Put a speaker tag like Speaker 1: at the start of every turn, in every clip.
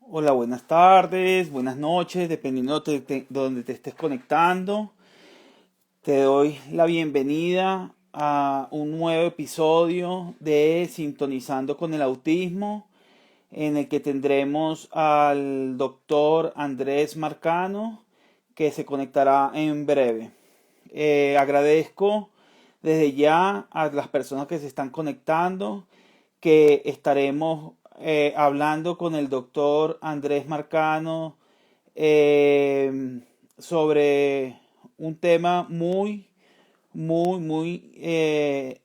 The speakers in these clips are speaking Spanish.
Speaker 1: Hola, buenas tardes, buenas noches, dependiendo de donde te estés conectando. Te doy la bienvenida a un nuevo episodio de Sintonizando con el Autismo, en el que tendremos al doctor Andrés Marcano, que se conectará en breve. Agradezco desde ya a las personas que se están conectando, que estaremos hablando con el doctor Andrés Marcano eh, sobre un tema muy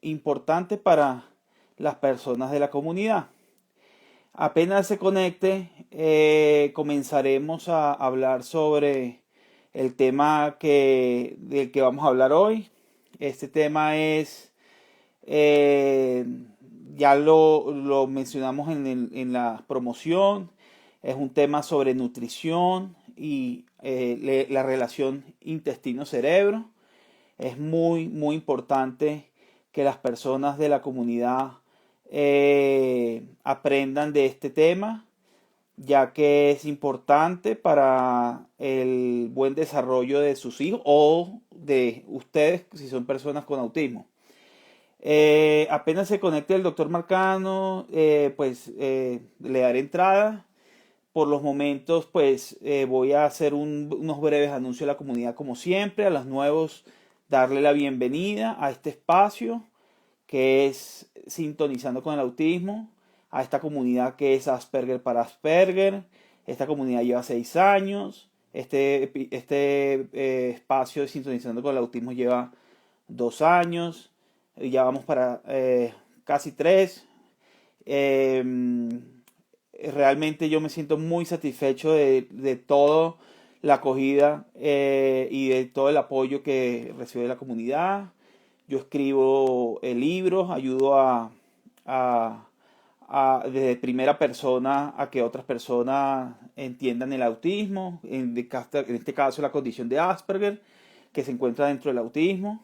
Speaker 1: importante para las personas de la comunidad. Apenas se conecte, comenzaremos a hablar sobre el tema del que vamos a hablar hoy. Este tema es, eh, ya lo mencionamos en la promoción, es un tema sobre nutrición y la relación intestino-cerebro. Es muy importante que las personas de la comunidad aprendan de este tema, ya que es importante para el buen desarrollo de sus hijos o de ustedes si son personas con autismo. Apenas se conecte el doctor Marcano, le daré entrada. Por los momentos, voy a hacer unos breves anuncios a la comunidad como siempre, a los nuevos darle la bienvenida a este espacio que es Sintonizando con el Autismo, a esta comunidad que es Asperger para Asperger. Esta comunidad lleva 6 años. Espacio de Sintonizando con el Autismo lleva 2 años. Ya vamos para casi tres. Eh, Realmente yo me siento muy satisfecho de toda la acogida y de todo el apoyo que recibe la comunidad. Yo escribo libros, ayudo a- desde primera persona a que otras personas entiendan el autismo, en este caso la condición de Asperger, que se encuentra dentro del autismo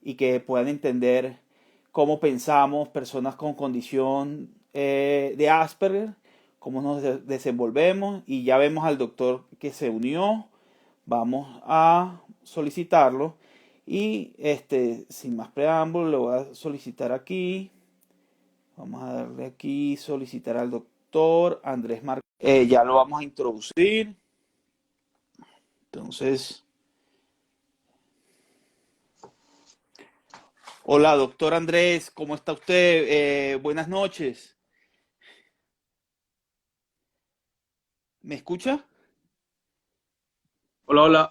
Speaker 1: y que puedan entender cómo pensamos personas con condición de Asperger, cómo nos desenvolvemos, y ya vemos al doctor que se unió. Vamos a solicitarlo y sin más preámbulo le voy a solicitar aquí. Vamos a darle aquí solicitar al doctor Andrés Marcano. Ya lo vamos a introducir. Entonces, hola doctor Andrés, ¿cómo está usted? Buenas noches. ¿Me escucha?
Speaker 2: Hola, hola.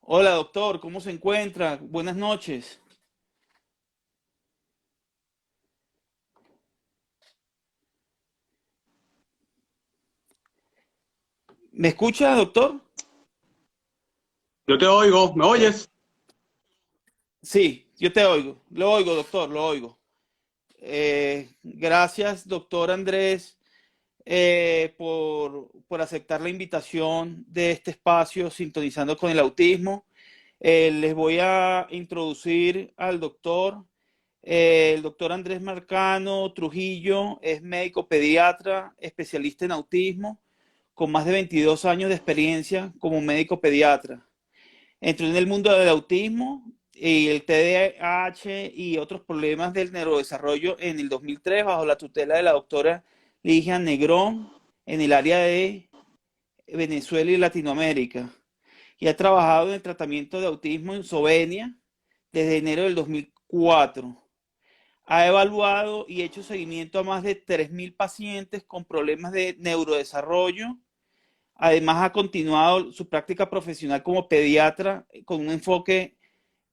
Speaker 1: Hola doctor, ¿cómo se encuentra? Buenas noches. ¿Me escucha, doctor?
Speaker 2: Yo te oigo, ¿me
Speaker 1: Eh,
Speaker 2: oyes?
Speaker 1: sí, yo te oigo. Lo oigo, doctor, lo oigo. Gracias, doctor Andrés, por aceptar la invitación de este espacio Sintonizando con el Autismo. Les voy a introducir al doctor. El doctor Andrés Marcano Trujillo es médico pediatra, especialista en autismo, con más de 22 años de experiencia como médico pediatra. Entró en el mundo del autismo y el TDAH y otros problemas del neurodesarrollo en el 2003 bajo la tutela de la doctora Ligia Negrón en el área de Venezuela y Latinoamérica. Y ha trabajado en el tratamiento de autismo en Eslovenia desde enero del 2004. Ha evaluado y hecho seguimiento a más de 3.000 pacientes con problemas de neurodesarrollo. Además, ha continuado su práctica profesional como pediatra con un enfoque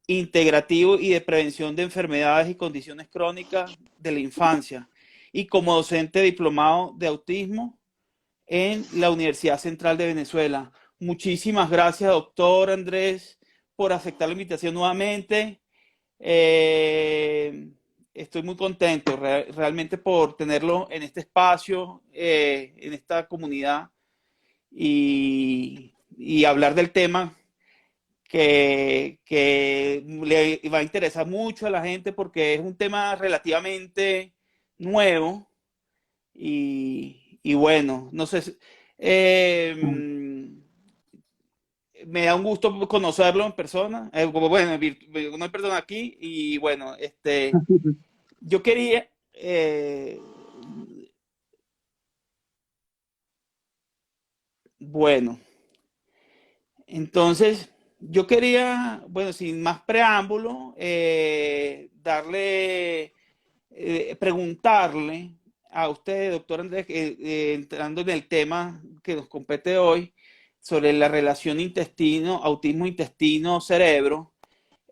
Speaker 1: integrativo y de prevención de enfermedades y condiciones crónicas de la infancia, y como docente diplomado de autismo en la Universidad Central de Venezuela. Muchísimas gracias, doctor Andrés, por aceptar la invitación nuevamente. Eh, Estoy muy contento realmente por tenerlo en este espacio, en esta comunidad, y hablar del tema que le va a interesar mucho a la gente porque es un tema relativamente nuevo y bueno, no sé, me da un gusto conocerlo en persona, como bueno, no en persona aquí, y bueno, yo quería, bueno, entonces, yo quería, bueno, sin más preámbulo, preguntarle a usted, doctor Andrés, entrando en el tema que nos compete hoy, sobre la relación autismo intestino-cerebro.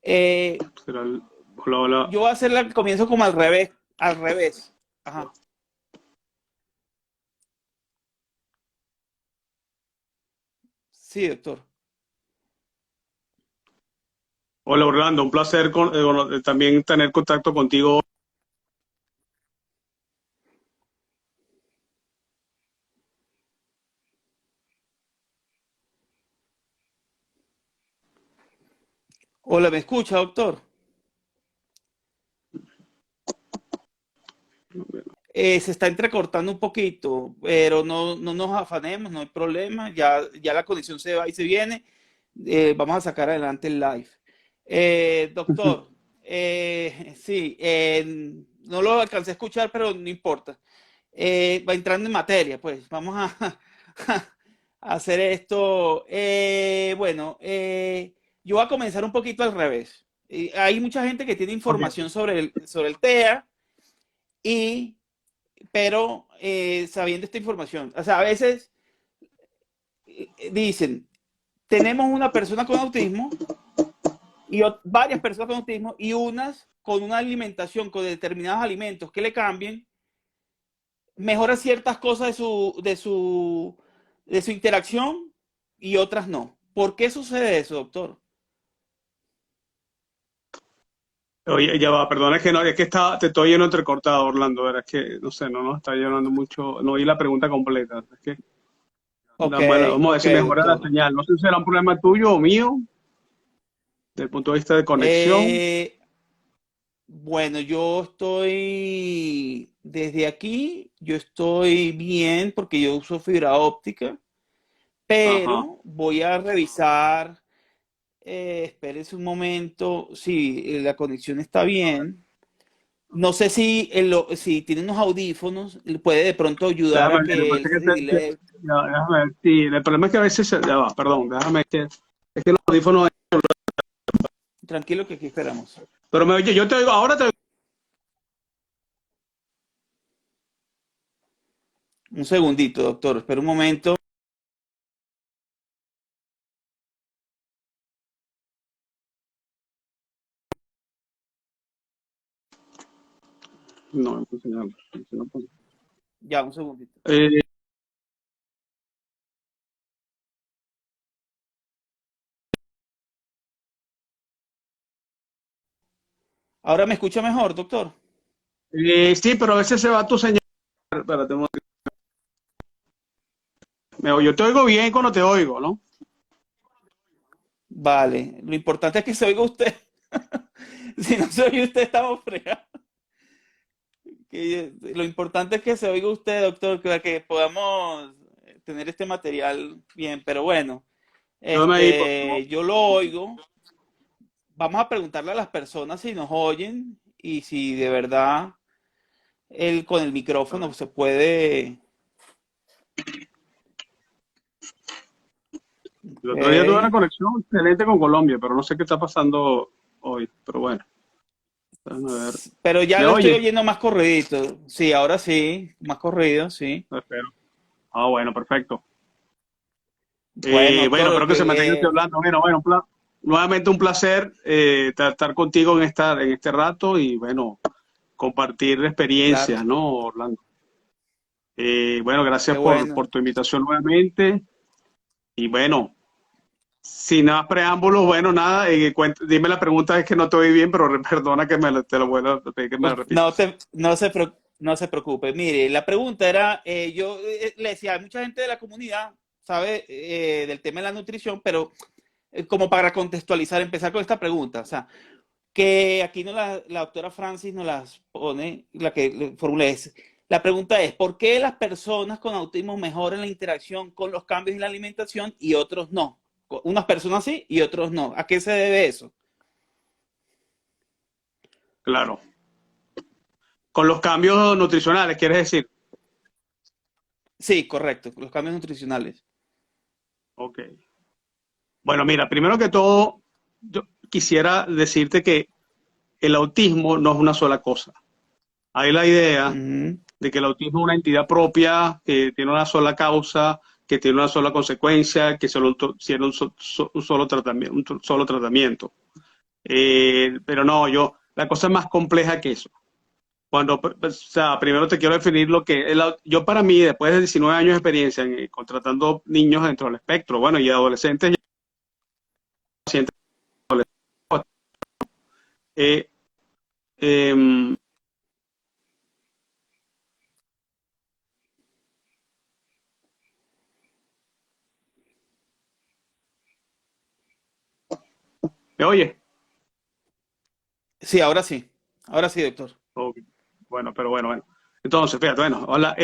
Speaker 2: Será hola, hola.
Speaker 1: Yo voy a hacerla al comienzo como al revés, al revés. Ajá. Sí, doctor.
Speaker 2: Hola, Orlando, un placer también tener contacto contigo.
Speaker 1: Hola, ¿me escucha, doctor? Se está entrecortando un poquito, pero no nos afanemos, no hay problema. Ya la conexión se va y se viene. Vamos a sacar adelante el live. Doctor, sí, no lo alcancé a escuchar, pero no importa. Va entrando en materia, pues vamos a hacer esto. Bueno, yo voy a comenzar un poquito al revés. Hay mucha gente que tiene
Speaker 2: Ok.
Speaker 1: información sobre el TEA, y, pero sabiendo esta información, o sea, a veces dicen, tenemos una persona con autismo y varias personas con autismo y unas con una alimentación, con determinados alimentos que le cambien, mejora ciertas cosas de su interacción y otras no. ¿Por qué sucede eso, doctor?
Speaker 2: Oye, ya va, perdona, es que no, es que te estoy yendo entrecortado, Orlando, es que no sé, no está llenando mucho, no oí la pregunta completa. Es que,
Speaker 1: Ok,
Speaker 2: bueno, vamos a ver
Speaker 1: ok,
Speaker 2: si mejora la
Speaker 1: doctor.
Speaker 2: señal. No sé si será un problema tuyo o mío, desde el punto de vista de conexión.
Speaker 1: Eh, bueno, yo estoy desde aquí, yo estoy bien porque yo uso fibra óptica,
Speaker 2: Ajá.
Speaker 1: pero voy a revisar, espérese un momento, si la conexión está bien. No sé si tiene unos audífonos, puede de pronto ayudar
Speaker 2: Déjame
Speaker 1: a
Speaker 2: ver, me
Speaker 1: que
Speaker 2: parece
Speaker 1: el
Speaker 2: que
Speaker 1: delay.
Speaker 2: déjame ver, sí, el problema es que a veces, ya va, perdón, déjame que, es que los audífonos,
Speaker 1: Tranquilo que aquí esperamos.
Speaker 2: pero me oye, yo te oigo, ahora te oigo.
Speaker 1: Un segundito, doctor, espera un momento.
Speaker 2: No, no funciona, no funciona.
Speaker 1: Ya, un segundito.
Speaker 2: Eh,
Speaker 1: ¿Ahora me escucha mejor, doctor?
Speaker 2: sí, pero a veces se va tu señal. Espérate, yo te oigo bien cuando te oigo, ¿no?
Speaker 1: Vale, lo importante es que se oiga usted. Si no se oye usted, estamos fregados. Lo importante es que se oiga usted, doctor, para que podamos tener este material bien. Pero bueno,
Speaker 2: Ayúdame ahí, por favor.
Speaker 1: yo lo oigo. Vamos a preguntarle a las personas si nos oyen y si de verdad él con el
Speaker 2: A
Speaker 1: micrófono
Speaker 2: ver.
Speaker 1: se puede.
Speaker 2: El otro día tuve una
Speaker 1: Ok.
Speaker 2: conexión excelente con Colombia, pero no sé qué está pasando hoy. Pero bueno, déjame ver.
Speaker 1: Pero ya
Speaker 2: ¿Me
Speaker 1: lo estoy
Speaker 2: oyes?
Speaker 1: oyendo más corridito. Sí, ahora sí, más corrido, sí.
Speaker 2: Espero. Ah, bueno, perfecto.
Speaker 1: Bueno,
Speaker 2: Bueno,
Speaker 1: doctor,
Speaker 2: espero que se mantenga usted hablando. Bueno, nuevamente un placer estar contigo en este rato y bueno, compartir
Speaker 1: claro,
Speaker 2: experiencias, ¿no, Orlando? Bueno,
Speaker 1: qué
Speaker 2: gracias
Speaker 1: bueno.
Speaker 2: por tu invitación nuevamente. Y bueno, sin más preámbulos, bueno, nada, dime la pregunta, es que no te oí bien, pero perdona que te lo vuelva a pedir que me la repitas.
Speaker 1: No se preocupe. Mire, la pregunta era, yo le decía, hay mucha gente de la comunidad sabe del tema de la nutrición, pero como para contextualizar, empezar con esta pregunta, o sea, que aquí la doctora Francis nos las pone, la que formula es, La pregunta es, ¿por qué las personas con autismo mejoran la interacción con los cambios en la alimentación y otros no? Unas personas sí y otros no. ¿A qué se debe eso?
Speaker 2: Claro. Con los cambios nutricionales, ¿quieres decir?
Speaker 1: Sí, correcto, los cambios nutricionales.
Speaker 2: Ok. Bueno, mira, primero que todo, yo quisiera decirte que el autismo no es una sola cosa. Hay la idea
Speaker 1: Ujú.
Speaker 2: de que el autismo es una entidad propia, que tiene una sola causa, que tiene una sola consecuencia, que solo tiene un solo tratamiento, un solo tratamiento. Pero no, la cosa es más compleja que eso. O sea, primero te quiero definir lo que yo para mí, después de 19 años de experiencia contratando niños dentro del espectro, bueno, y adolescentes, pacientes adolescentes, eh, em, ¿me oye?
Speaker 1: Sí, ahora sí. Ahora sí, doctor.
Speaker 2: Ok. Bueno, pero bueno. Entonces, fíjate, bueno, hola.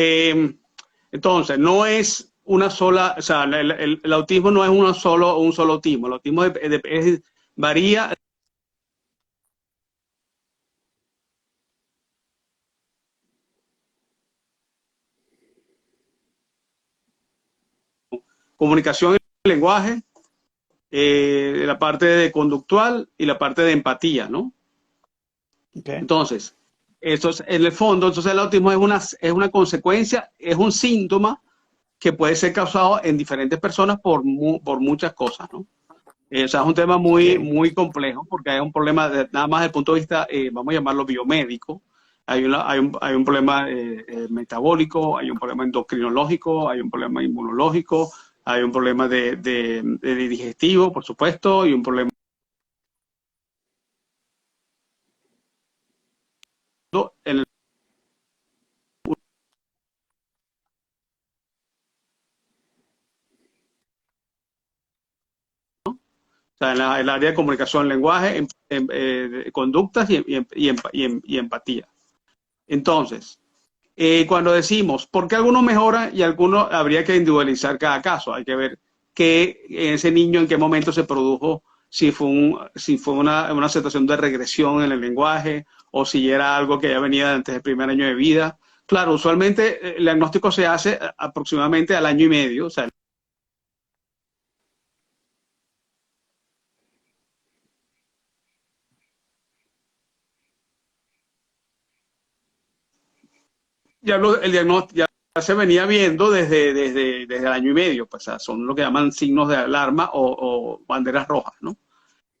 Speaker 2: Entonces, no es una sola, o sea, el autismo no es un solo autismo. El autismo varía comunicación y lenguaje, la parte de conductual y la parte de empatía, ¿no?
Speaker 1: Okay.
Speaker 2: Entonces, eso es, en el fondo, entonces el autismo es una consecuencia, es un síntoma que puede ser causado en diferentes personas por muchas cosas, ¿no? O sea, es un tema muy,
Speaker 1: Okay.
Speaker 2: muy complejo porque hay un problema nada más desde el punto de vista, vamos a llamarlo biomédico. Hay un problema metabólico, hay un problema endocrinológico, hay un problema inmunológico, hay un problema de digestivo, por supuesto, y un problema en el, o sea, en el área de comunicación, lenguaje, conductas y empatía. Entonces, cuando decimos, ¿por qué algunos mejoran y algunos habría que individualizar cada caso? Hay que ver que ese niño en qué momento se produjo, si fue una situación de regresión en el lenguaje o si era algo que ya venía antes del primer año de vida. Claro, usualmente el diagnóstico se hace aproximadamente al año y medio, o sea, el diagnóstico ya se venía viendo desde el año y medio, pues, o sea, son lo que llaman signos de alarma o banderas rojas, ¿no?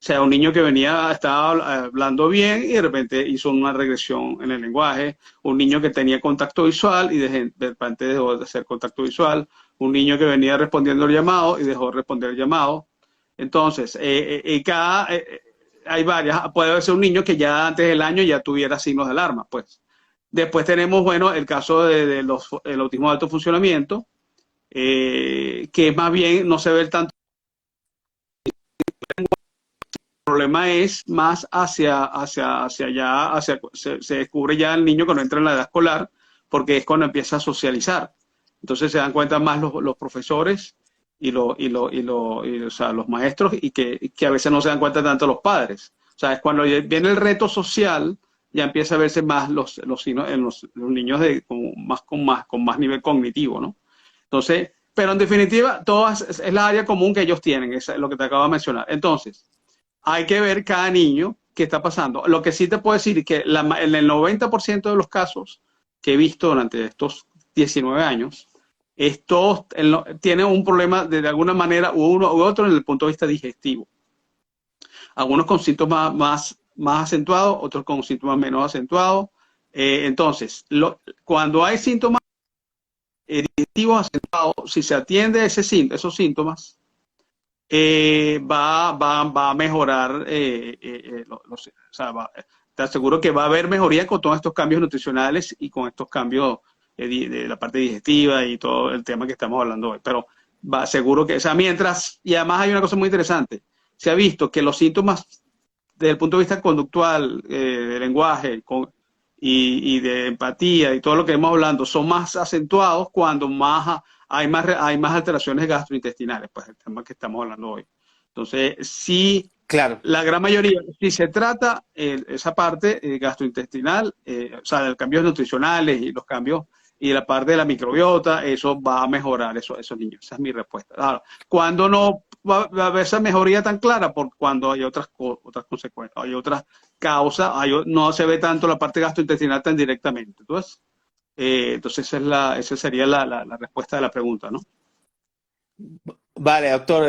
Speaker 2: O sea, un niño que estaba hablando bien y de repente hizo una regresión en el lenguaje. Un niño que tenía contacto visual y de repente dejó de hacer contacto visual. Un niño que venía respondiendo el llamado y dejó de responder el llamado. Entonces, hay varias. Puede ser un niño que ya antes del año ya tuviera signos de alarma, pues. Después tenemos, bueno, el caso el autismo de alto funcionamiento, que más bien no se ve tanto. Problema es más hacia allá, se descubre ya el niño cuando entra en la edad escolar, porque es cuando empieza a socializar. Entonces se dan cuenta más los profesores o sea, los maestros y que a veces no se dan cuenta tanto los padres. O sea, es cuando viene el reto social, ya empieza a verse más los signos en los niños con más nivel cognitivo, ¿no? Entonces, pero en definitiva, es la área común que ellos tienen, es lo que te acabo de mencionar. Entonces, hay que ver cada niño qué está pasando. Lo que sí te puedo decir es que en el 90% de los casos que he visto durante estos 19 años, estos tienen un problema de alguna manera u uno u otro en el punto de vista digestivo. Algunos con síntomas más acentuados, otros con síntomas menos acentuados. Entonces, cuando hay síntomas digestivos acentuados, si se atiende esos síntomas, va a mejorar, o sea, te aseguro que va a haber mejoría con todos estos cambios nutricionales y con estos cambios de la parte digestiva y todo el tema que estamos hablando hoy. Pero seguro que, o sea, y además hay una cosa muy interesante, se ha visto que los síntomas desde el punto de vista conductual, de lenguaje, y de empatía y todo lo que hemos hablando son más acentuados cuando hay más alteraciones gastrointestinales, pues el tema que estamos hablando hoy. Entonces, sí,
Speaker 1: Claro.
Speaker 2: la gran mayoría, si se trata esa parte gastrointestinal, o sea, de los cambios nutricionales y los cambios y la parte de la microbiota, eso va a mejorar esos niños. Esa es mi respuesta. Claro, cuando no va a haber esa mejoría tan clara, por cuando hay otras consecuencias, hay otras causas, no se ve tanto la parte gastrointestinal tan directamente. Entonces esa sería la respuesta de la pregunta, ¿no?
Speaker 1: Vale, doctor.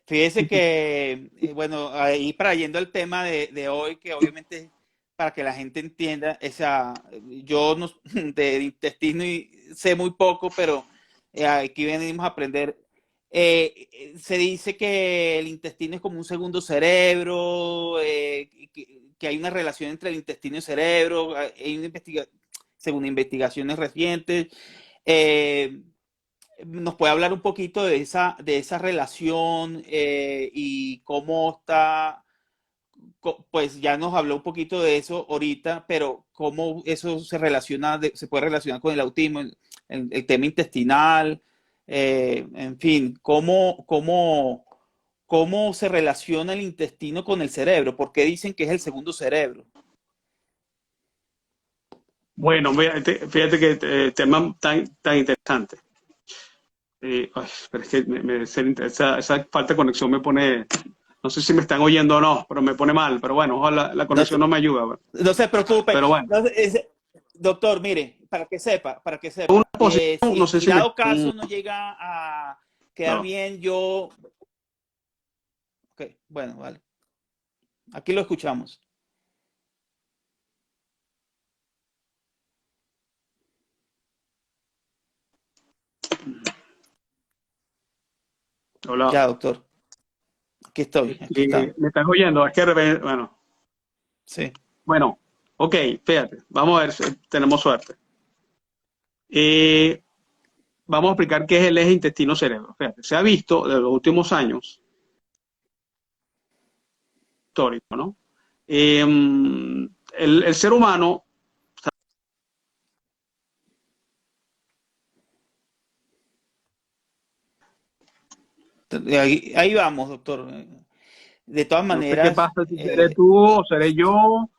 Speaker 1: Fíjese que, bueno, ahí para yendo al tema de hoy, que obviamente para que la gente entienda, yo no, de intestino sé muy poco, pero aquí venimos a aprender. Se dice que el intestino es como un segundo cerebro, que hay una relación entre el intestino y el cerebro, según investigaciones recientes. Eh, ¿Nos puede hablar un poquito de esa relación y cómo está? Pues ya nos habló un poquito de eso ahorita, pero cómo eso se puede relacionar con el autismo, el tema intestinal, en fin, cómo se relaciona el intestino con el cerebro, ¿por qué dicen que es el segundo cerebro?
Speaker 2: Bueno, fíjate que tema tan interesante. Pero es que esa falta de conexión me pone, no sé si me están oyendo o no, pero me pone mal. Pero bueno, ojalá la
Speaker 1: No,
Speaker 2: conexión no me ayuda.
Speaker 1: no se preocupe.
Speaker 2: Pero bueno,
Speaker 1: Doctor, mire, para que
Speaker 2: una
Speaker 1: sepa,
Speaker 2: posición, no sé
Speaker 1: si
Speaker 2: si me
Speaker 1: dado
Speaker 2: están.
Speaker 1: caso no llega a quedar
Speaker 2: No,
Speaker 1: bien, ok, bueno, vale, aquí lo escuchamos.
Speaker 2: hola.
Speaker 1: Ya, doctor, aquí está,
Speaker 2: ¿Me estás oyendo? Es que, bueno,
Speaker 1: sí.
Speaker 2: bueno, ok, fíjate, vamos a ver si tenemos suerte. Eh, Vamos a explicar qué es el eje intestino-cerebro. Fíjate, se ha visto de los últimos años, histórico, ¿no? El ser humano.
Speaker 1: Ahí vamos, doctor. De todas
Speaker 2: No sé qué
Speaker 1: maneras,
Speaker 2: pasa, si seré tú o seré yo,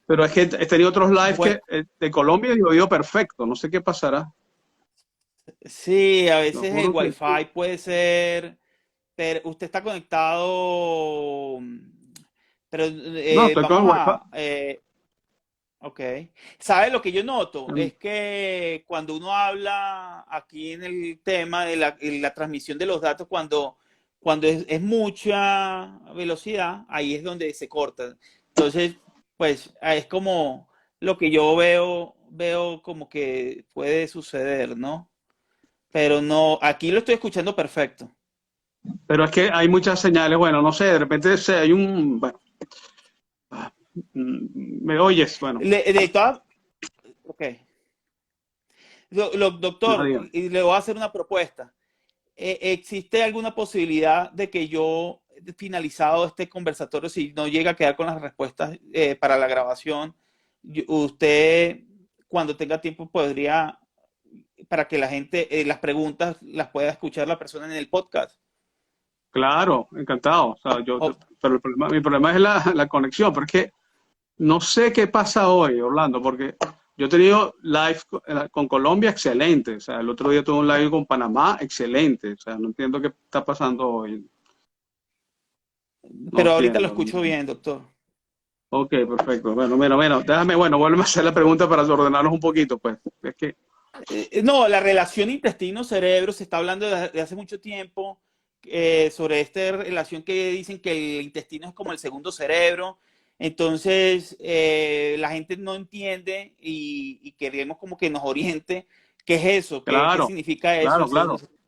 Speaker 2: pero es que he tenido otros lives
Speaker 1: bueno,
Speaker 2: de Colombia y he oído perfecto, no sé qué pasará.
Speaker 1: sí, a
Speaker 2: Lo
Speaker 1: veces el
Speaker 2: juro que
Speaker 1: Wi-Fi puede ser, pero usted está conectado, pero
Speaker 2: no, estoy con
Speaker 1: vamos
Speaker 2: el wifi.
Speaker 1: a, ok. ¿Sabe lo que yo noto? Es que cuando uno habla aquí en el tema de en la transmisión de los datos, cuando es mucha velocidad, ahí es donde se corta. Entonces, pues es como lo que yo veo como que puede suceder, ¿no? Pero no, aquí lo estoy escuchando perfecto.
Speaker 2: Pero es que hay muchas señales, bueno, no sé, de repente hay bueno, me oyes, bueno,
Speaker 1: De todas, ok. Doctor,
Speaker 2: nadie.
Speaker 1: y le voy a hacer una propuesta. ¿Existe alguna posibilidad de que yo, finalizado este conversatorio, si no llega a quedar con las respuestas para la grabación, usted, cuando tenga tiempo, podría, para que la gente, las preguntas las pueda escuchar la persona en el podcast?
Speaker 2: Claro, encantado. O sea,
Speaker 1: O-
Speaker 2: pero mi problema es la conexión, porque no sé qué pasa hoy, Orlando, porque yo he tenido live con Colombia excelente. O sea, el otro día tuve un live con Panamá excelente. O sea, no entiendo qué está pasando hoy. No
Speaker 1: pero ahorita lo
Speaker 2: entiendo.
Speaker 1: escucho bien, doctor.
Speaker 2: Ok, perfecto. Bueno, déjame, vuelve a hacer la pregunta para ordenarnos un poquito, pues. Es que,
Speaker 1: No, la relación intestino-cerebro se está hablando de hace mucho tiempo sobre esta relación que dicen que el intestino es como el segundo cerebro. Entonces, la gente no entiende y queremos como que nos oriente qué es eso, qué
Speaker 2: claro,
Speaker 1: significa eso,
Speaker 2: claro,
Speaker 1: el segundo
Speaker 2: claro.
Speaker 1: cerebro.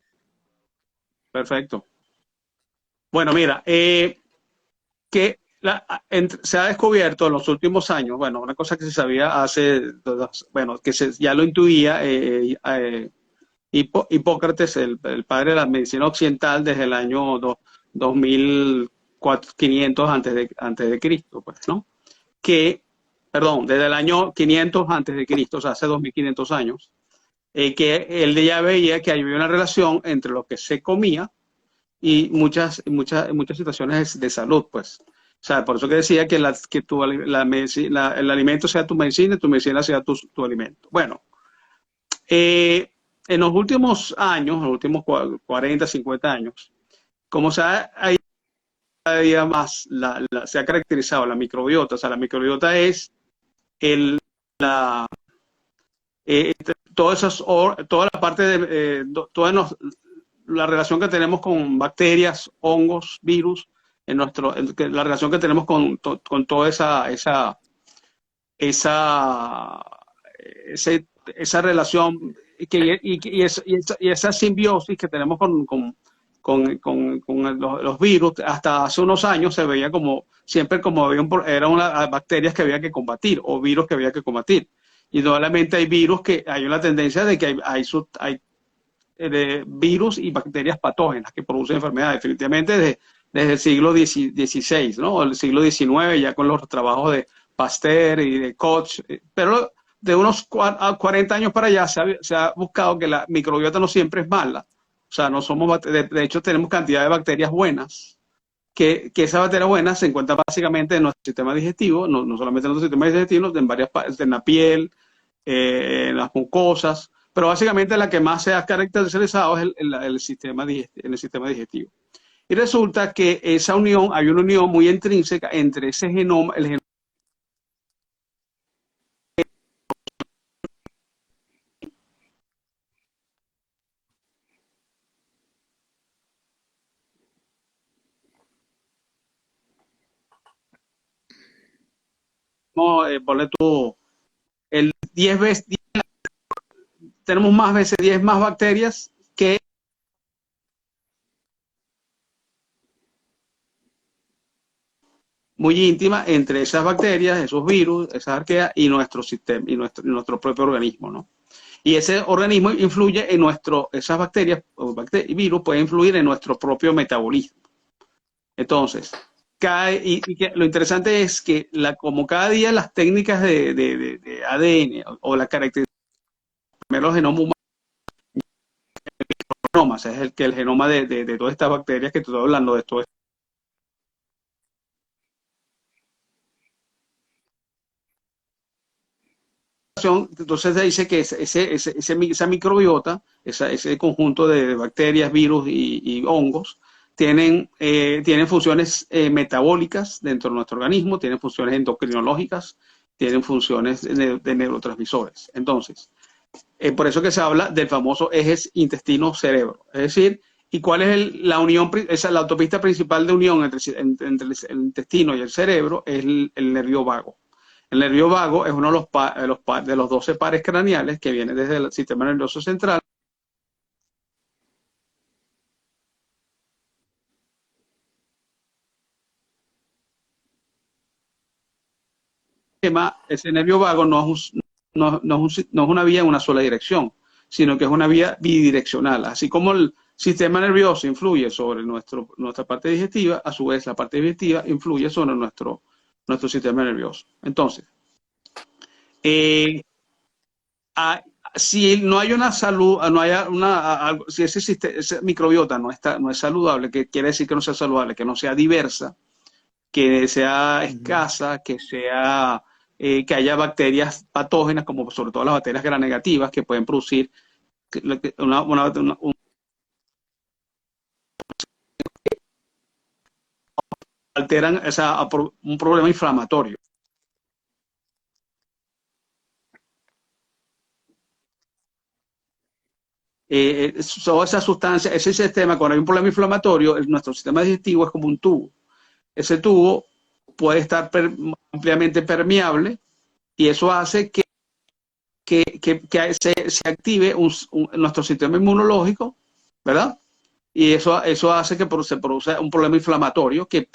Speaker 2: Perfecto. Bueno, mira, que se ha descubierto en los últimos años, bueno, una cosa que se sabía bueno, ya lo intuía Hipócrates, el padre de la medicina occidental, desde el año 2500 antes de Cristo, pues, ¿no? Que perdón, desde el año 500 antes de Cristo, o sea, hace 2500 años, que él ya veía que había una relación entre lo que se comía y muchas situaciones de salud, pues. O sea, por eso que decía que, el alimento sea tu medicina sea tu alimento. Bueno, en los últimos años, en los últimos 40, 50 años, como se ha, hay cada día más, se ha caracterizado la microbiota, o sea, la microbiota es el, toda la parte de, la relación que tenemos con bacterias, hongos, virus, la relación que tenemos con toda esa, esa relación y esa simbiosis que tenemos con los virus. Hasta hace unos años se veía como, siempre como eran unas bacterias que había que combatir o virus que había que combatir. Y nuevamente hay virus que hay una tendencia de que hay de virus y bacterias patógenas que producen enfermedades, definitivamente desde el siglo XVI, ¿no? El siglo XIX, ya con los trabajos de Pasteur y de Koch, pero de unos 40 años para allá se ha buscado que la microbiota no siempre es mala, o sea, no somos, de hecho tenemos cantidad de bacterias buenas, que esas bacterias buenas se encuentran básicamente en nuestro sistema digestivo, no solamente en nuestro sistema digestivo, en varias partes, en la piel, en las mucosas, pero básicamente la que más se ha caracterizado es el sistema digestivo. Y resulta que esa unión, hay una unión muy intrínseca entre ese genoma, el genoma ponle tú, el 10 veces, tenemos más veces 10 más bacterias que muy íntima entre esas bacterias, esos virus, esas arqueas y nuestro sistema y nuestro propio organismo, ¿no? Y ese organismo influye en esas bacterias o virus pueden influir en nuestro propio metabolismo. Entonces, lo interesante es que como cada día las técnicas de ADN o la caracterización de los genomas humanos, es el genoma de todas estas bacterias que estoy hablando de todo. Entonces se dice que esa microbiota, ese conjunto de bacterias, virus y hongos, tienen funciones metabólicas dentro de nuestro organismo, tienen funciones endocrinológicas, tienen funciones de neurotransmisores. Entonces, por eso que se habla del famoso eje intestino-cerebro. Es decir, ¿y cuál es la unión? La autopista principal de unión entre el intestino y el cerebro es el nervio vago. El nervio vago es uno de los 12 pares craneales que viene desde el sistema nervioso central. Ese nervio vago no es una vía en una sola dirección, sino que es una vía bidireccional. Así como el sistema nervioso influye sobre nuestra parte digestiva, a su vez la parte digestiva influye sobre nuestro sistema nervioso. Entonces, eh, a, si no hay una salud, no hay si ese microbiota no es saludable, que quiere decir que no sea saludable, que no sea diversa, que sea escasa, que haya bacterias patógenas, como sobre todo las bacterias gram negativas, que pueden producir alteran, o sea, un problema inflamatorio. Toda esa sustancia, ese sistema, cuando hay un problema inflamatorio, nuestro sistema digestivo es como un tubo. Ese tubo puede estar ampliamente permeable y eso hace que se active nuestro sistema inmunológico, ¿verdad? Y eso hace que se produzca un problema inflamatorio que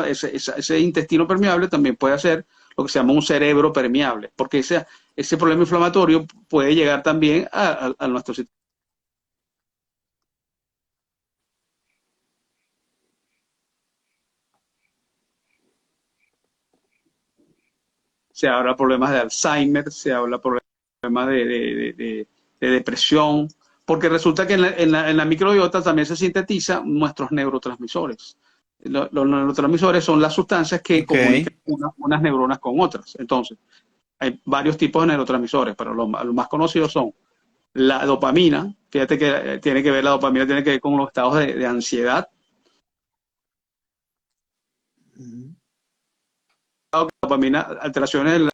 Speaker 2: ese intestino permeable también puede hacer lo que se llama un cerebro permeable, porque ese problema inflamatorio puede llegar también a nuestro sistema. se habla de problemas de Alzheimer, se habla de problemas de depresión, porque resulta que en la microbiota también se sintetizan nuestros neurotransmisores. Los neurotransmisores son las sustancias que comunican unas neuronas con otras. Entonces, hay varios tipos de neurotransmisores, pero los más conocidos son la dopamina. Fíjate que tiene que ver, la dopamina tiene que ver con los estados de ansiedad. La dopamina, alteraciones en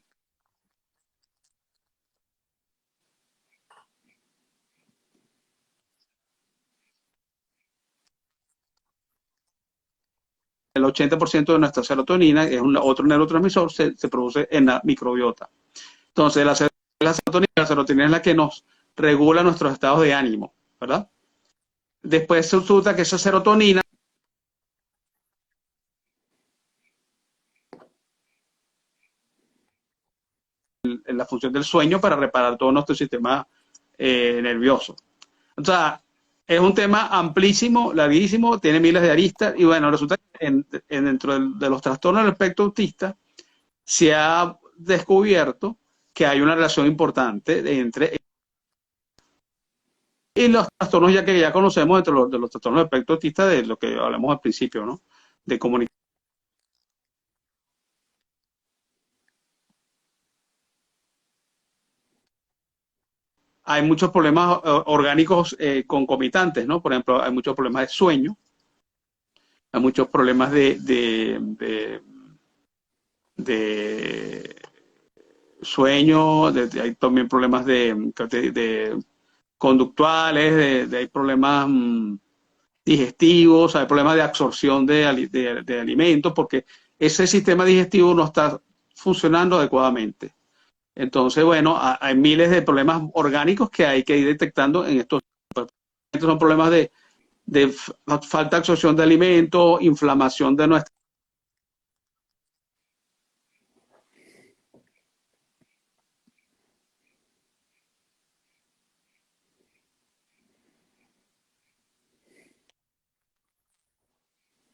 Speaker 2: el 80% de nuestra serotonina, que es otro neurotransmisor, se produce en la microbiota. Entonces, la serotonina es la que nos regula nuestros estados de ánimo, ¿verdad? Después resulta que esa serotonina en la función del sueño para reparar todo nuestro sistema nervioso. O sea, es un tema amplísimo, larguísimo, tiene miles de aristas y bueno, resulta que dentro de los trastornos del espectro autista se ha descubierto que hay una relación importante entre y los trastornos ya que ya conocemos dentro de los trastornos del espectro autista, de lo que hablamos al principio, ¿no? De comunicación. Hay muchos problemas orgánicos concomitantes, ¿no? Por ejemplo, hay muchos problemas de sueño, hay muchos problemas de sueño, hay también problemas de conductuales, hay problemas digestivos, hay problemas de absorción de alimentos, porque ese sistema digestivo no está funcionando adecuadamente. Entonces, bueno, hay miles de problemas orgánicos que hay que ir detectando en estos. Estos son problemas de falta de absorción de alimentos, inflamación de nuestra.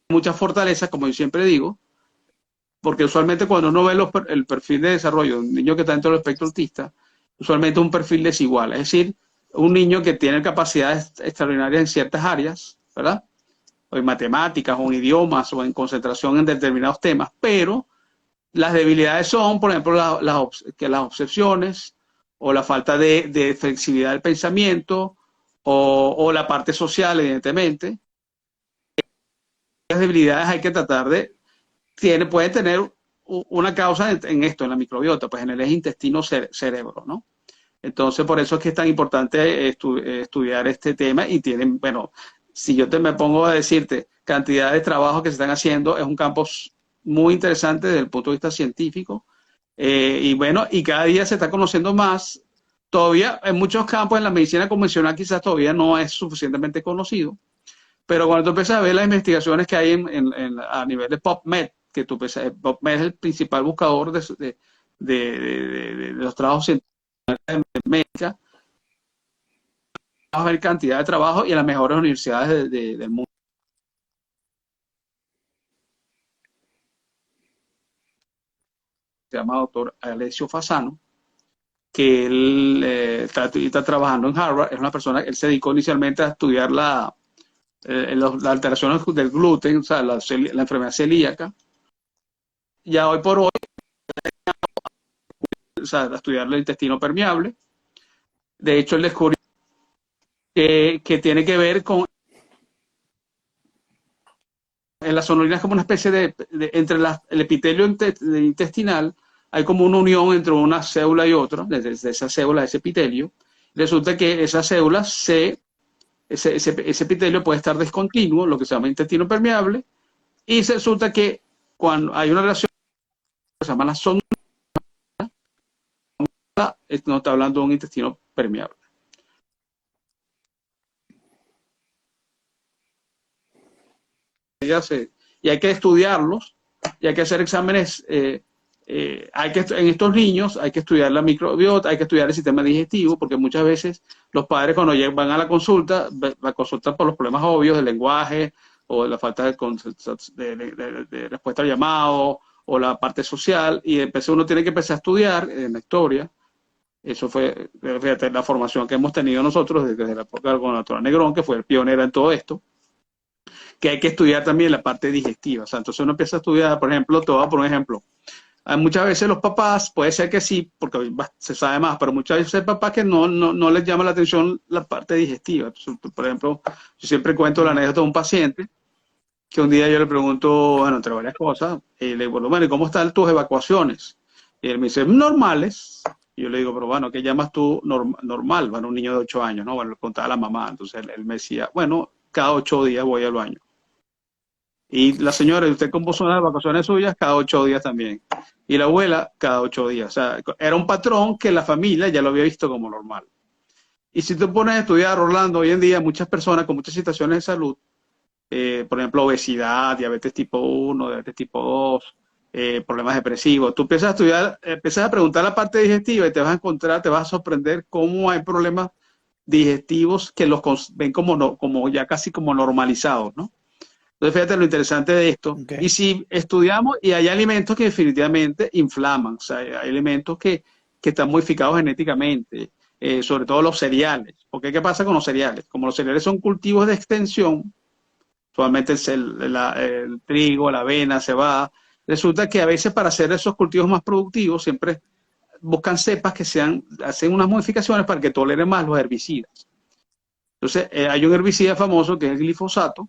Speaker 2: Mucha fortaleza, como yo siempre digo, porque usualmente cuando uno ve el perfil de desarrollo de un niño que está dentro del espectro autista, usualmente es un perfil desigual, es decir, un niño que tiene capacidades extraordinarias en ciertas áreas, ¿verdad? O en matemáticas, o en idiomas, o en concentración en determinados temas, pero las debilidades son, por ejemplo, las obsesiones, o la falta de flexibilidad del pensamiento, o la parte social, evidentemente. Las debilidades hay que tratar puede tener una causa en esto, en la microbiota, pues en el eje intestino-cerebro, ¿no? Entonces, por eso es que es tan importante estudiar este tema y tienen, bueno, si yo me pongo a decirte cantidad de trabajos que se están haciendo, es un campo muy interesante desde el punto de vista científico y bueno, y cada día se está conociendo más. Todavía en muchos campos en la medicina convencional quizás todavía no es suficientemente conocido, pero cuando tú empiezas a ver las investigaciones que hay a nivel de PubMed, que PubMed es el principal buscador de los trabajos científicos médicos, vas a ver cantidad de trabajo y en las mejores universidades del mundo. Se llama doctor Alessio Fasano, que él está trabajando en Harvard, es una persona, él se dedicó inicialmente a estudiar las alteraciones del gluten, o sea, la enfermedad celíaca. Ya hoy por hoy, o sea, a estudiar el intestino permeable. De hecho, él descubrió que tiene que ver con en la sonolina es como una especie entre el epitelio intestinal, hay como una unión entre una célula y otra, desde esa célula, ese epitelio. Resulta que esas células, ese epitelio puede estar descontinuo, lo que se llama intestino permeable, y resulta que cuando hay una relación que se llama la sonolina, no está hablando de un intestino permeable. Y hay que estudiarlos, y hay que hacer exámenes, en estos niños hay que estudiar la microbiota, hay que estudiar el sistema digestivo, porque muchas veces los padres cuando van a la consulta por los problemas obvios del lenguaje, o de la falta de respuesta al llamado, o la parte social, y uno tiene que empezar a estudiar en la historia. Eso fue, fíjate, la formación que hemos tenido nosotros desde la época del gobernador Negrón, que fue el pionero en todo esto, que hay que estudiar también la parte digestiva. O sea, entonces uno empieza a estudiar, por ejemplo, te voy a poner un ejemplo. Muchas veces los papás, puede ser que sí, porque se sabe más, pero muchas veces hay papás que no les llama la atención la parte digestiva. Por ejemplo, yo siempre cuento la anécdota de un paciente que un día yo le pregunto, bueno, entre varias cosas, y le digo, bueno, ¿y cómo están tus evacuaciones? Y él me dice, normales. Y yo le digo, pero bueno, ¿qué llamas tú normal? Bueno, un niño de 8 años, ¿no? Bueno, le contaba a la mamá. Entonces él me decía, bueno, cada 8 días voy al baño. Y la señora, ¿y usted cómo son las vacaciones suyas? Cada 8 días también. Y la abuela, cada 8 días. O sea, era un patrón que la familia ya lo había visto como normal. Y si te pones a estudiar, Orlando, hoy en día muchas personas con muchas situaciones de salud, por ejemplo, obesidad, diabetes tipo 1, diabetes tipo 2, problemas depresivos, tú empiezas a estudiar, empiezas a preguntar la parte digestiva y te vas a encontrar, te vas a sorprender cómo hay problemas digestivos que los ven como, como ya casi como normalizados, ¿no? Entonces, fíjate lo interesante de esto.
Speaker 1: Okay.
Speaker 2: Y si estudiamos, y hay alimentos que definitivamente inflaman, o sea, hay alimentos que están modificados genéticamente, sobre todo los cereales. Porque ¿qué pasa con los cereales? Como los cereales son cultivos de extensión, usualmente el trigo, la avena, cebada, resulta que a veces para hacer esos cultivos más productivos siempre buscan cepas que hacen unas modificaciones para que toleren más los herbicidas. Entonces, hay un herbicida famoso que es el glifosato,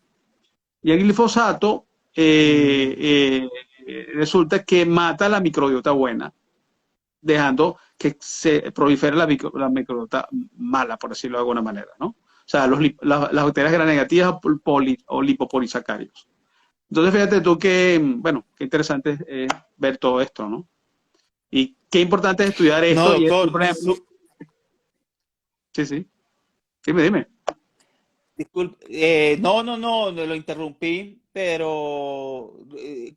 Speaker 2: y el glifosato resulta que mata la microbiota buena, dejando que se prolifere la microbiota mala, por decirlo de alguna manera, ¿no? O sea, las bacterias gram negativas o lipopolisacáridos. Entonces, fíjate tú que, bueno, qué interesante es ver todo esto, ¿no? Y qué importante es estudiar
Speaker 1: No,
Speaker 2: esto. Y
Speaker 1: doctor,
Speaker 2: por ejemplo, sí, sí, dime.
Speaker 1: disculpe, no, lo interrumpí, pero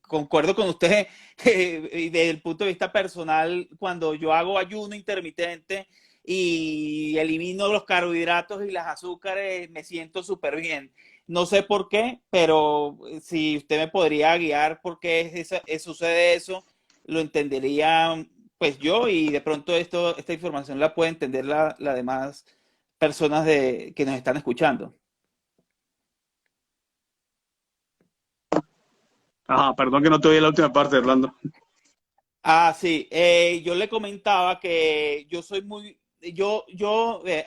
Speaker 1: concuerdo con usted y desde el punto de vista personal, cuando yo hago ayuno intermitente y elimino los carbohidratos y las azúcares, me siento súper bien. No sé por qué, pero si usted me podría guiar por qué sucede eso, lo entendería pues yo y de pronto esta información la puede entender la demás personas que nos están escuchando.
Speaker 2: Ajá, perdón que no te oí la última parte, Orlando.
Speaker 1: Ah, sí. Yo le comentaba que yo soy muy,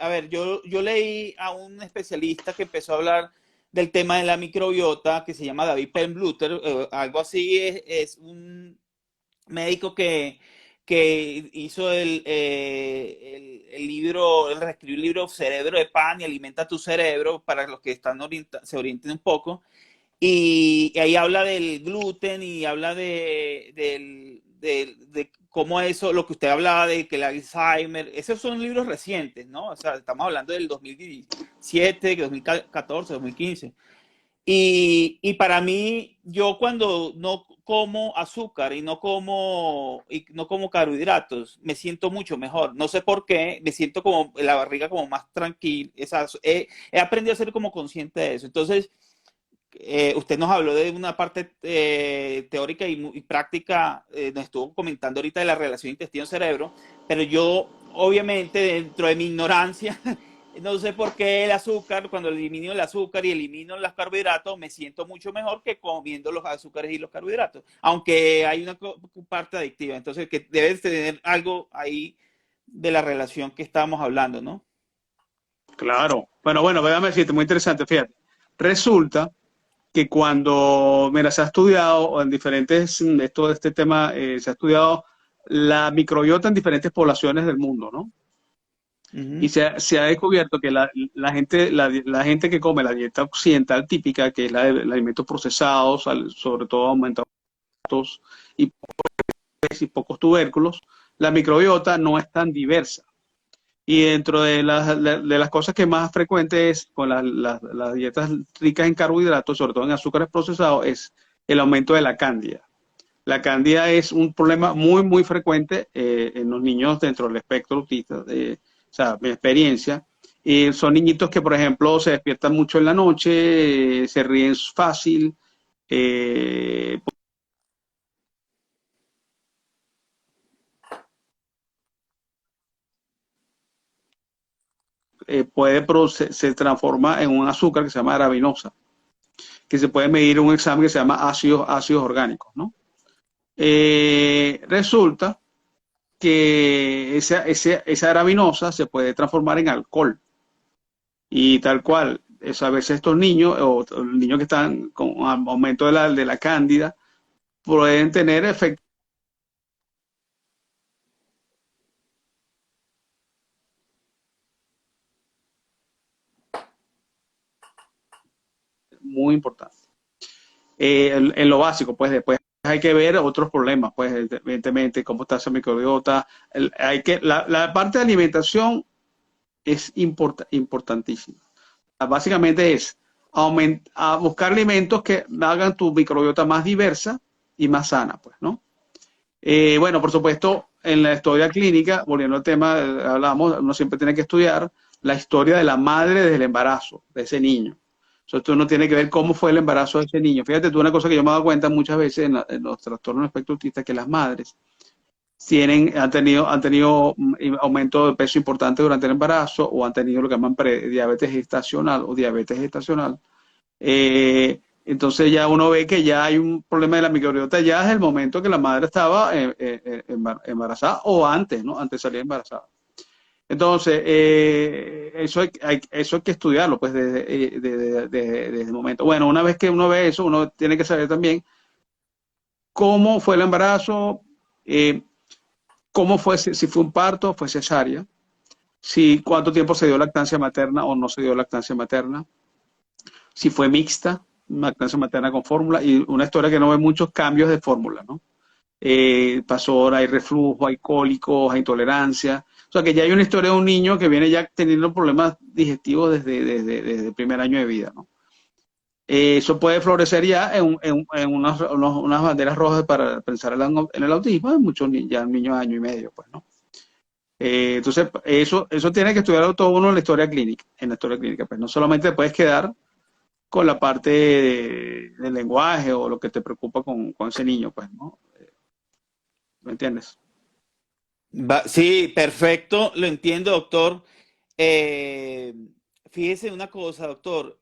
Speaker 1: a ver, yo leí a un especialista que empezó a hablar del tema de la microbiota, que se llama David Perlmutter, algo así, es un médico que hizo el libro, él reescribió el libro Cerebro de Pan y Alimenta tu Cerebro, para los que se orienten un poco. Y ahí habla del gluten y habla de cómo eso, lo que usted hablaba de que el Alzheimer, esos son libros recientes, ¿no? O sea, estamos hablando del 2017, 2014, 2015. Y para mí, yo cuando no como azúcar y no como carbohidratos, me siento mucho mejor. No sé por qué, me siento como la barriga como más tranquila. He aprendido a ser como consciente de eso. Entonces, usted nos habló de una parte teórica y práctica, nos estuvo comentando ahorita de la relación intestino-cerebro, pero yo, obviamente, dentro de mi ignorancia, no sé por qué el azúcar, cuando elimino el azúcar y elimino los carbohidratos, me siento mucho mejor que comiendo los azúcares y los carbohidratos, aunque hay una parte adictiva. Entonces, que debes tener algo ahí de la relación que estábamos hablando, ¿no?
Speaker 2: Claro. Bueno, déjame decirte, muy interesante, fíjate. Resulta que cuando, mira, se ha estudiado en diferentes, este tema, se ha estudiado la microbiota en diferentes poblaciones del mundo, ¿no?
Speaker 1: Uh -huh.
Speaker 2: Y se ha descubierto que la gente que come la dieta occidental típica, que es la de alimentos procesados, sobre todo aumentados y pocos tubérculos, la microbiota no es tan diversa. Y dentro de las cosas que más frecuente es con las dietas ricas en carbohidratos, sobre todo en azúcares procesados, es el aumento de la cándida. La cándida es un problema muy frecuente en los niños dentro del espectro autista. O sea, mi experiencia. Son niñitos que, por ejemplo, se despiertan mucho en la noche, se ríen fácil, se transforma en un azúcar que se llama arabinosa, que se puede medir en un examen que se llama ácidos orgánicos, ¿no? Resulta que esa arabinosa se puede transformar en alcohol y tal cual. A veces estos niños o niños que están con aumento de la cándida pueden tener efectos muy importantes. En lo básico, pues después hay que ver otros problemas, pues evidentemente cómo está esa microbiota. La parte de alimentación es importantísima. Básicamente es a buscar alimentos que hagan tu microbiota más diversa y más sana, pues, ¿no? Bueno, por supuesto, en la historia clínica, volviendo al tema, hablamos, uno siempre tiene que estudiar la historia de la madre desde el embarazo de ese niño. Entonces uno tiene que ver cómo fue el embarazo de ese niño. Fíjate tú, una cosa que yo me he dado cuenta muchas veces en los trastornos del espectro autista, que las madres han tenido aumento de peso importante durante el embarazo o han tenido lo que llaman prediabetes gestacional o diabetes gestacional. Entonces ya uno ve que ya hay un problema de la microbiota ya desde el momento que la madre estaba embarazada o antes, ¿no? Antes de salir embarazada. Entonces, eso hay que estudiarlo, pues, desde el momento. Bueno, una vez que uno ve eso, uno tiene que saber también cómo fue el embarazo, cómo fue, si fue un parto, fue cesárea, si cuánto tiempo se dio lactancia materna o no se dio lactancia materna, si fue mixta, lactancia materna con fórmula, y una historia que no ve muchos cambios de fórmula, ¿no? Hay reflujo, hay cólicos, hay intolerancia. O sea que ya hay una historia de un niño que viene ya teniendo problemas digestivos desde el primer año de vida, ¿no? Eso puede florecer ya en unas banderas rojas para pensar en el autismo de muchos ya niños de año y medio, pues, ¿no? Entonces, eso tiene que estudiarlo todo uno en la historia clínica, pues no solamente te puedes quedar con la parte del lenguaje o lo que te preocupa con ese niño, pues, ¿no? ¿Me entiendes?
Speaker 1: Sí, perfecto, lo entiendo, doctor. Eh, Fíjese una cosa, doctor.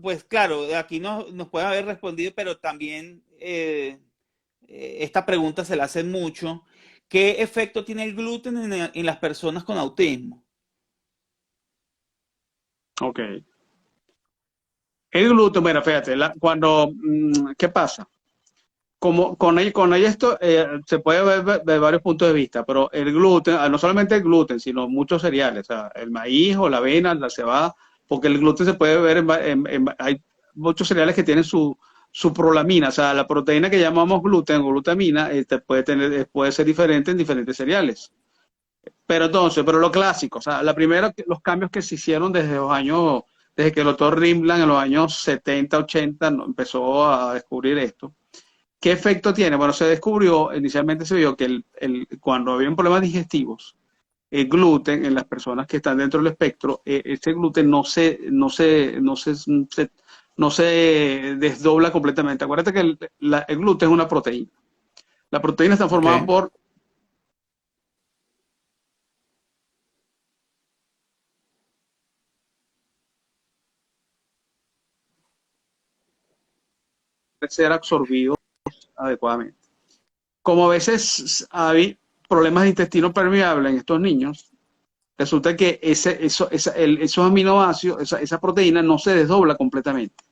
Speaker 1: Pues claro, aquí nos puede haber respondido, pero también esta pregunta se la hacen mucho. ¿Qué efecto tiene el gluten en las personas con autismo?
Speaker 2: Ok. El gluten, bueno, fíjate, ¿qué pasa? Con ella esto se puede ver de varios puntos de vista, pero el gluten, no solamente el gluten, sino muchos cereales, o sea, el maíz o la avena, la cebada, porque el gluten se puede ver hay muchos cereales que tienen su prolamina, o sea, la proteína que llamamos gluten o glutamina, puede ser diferente en diferentes cereales. Pero lo clásico, o sea, los cambios que se hicieron desde que el doctor Rimland en los años 70, 80 empezó a descubrir esto. ¿Qué efecto tiene? Bueno, inicialmente se vio que cuando había problemas digestivos, el gluten en las personas que están dentro del espectro, ese gluten no se desdobla completamente. Acuérdate que el gluten es una proteína. La proteína está
Speaker 1: Ok.
Speaker 2: formada por ser absorbido adecuadamente. Como a veces hay problemas de intestino permeable en estos niños, resulta que esos aminoácidos, esa proteína no se desdobla completamente.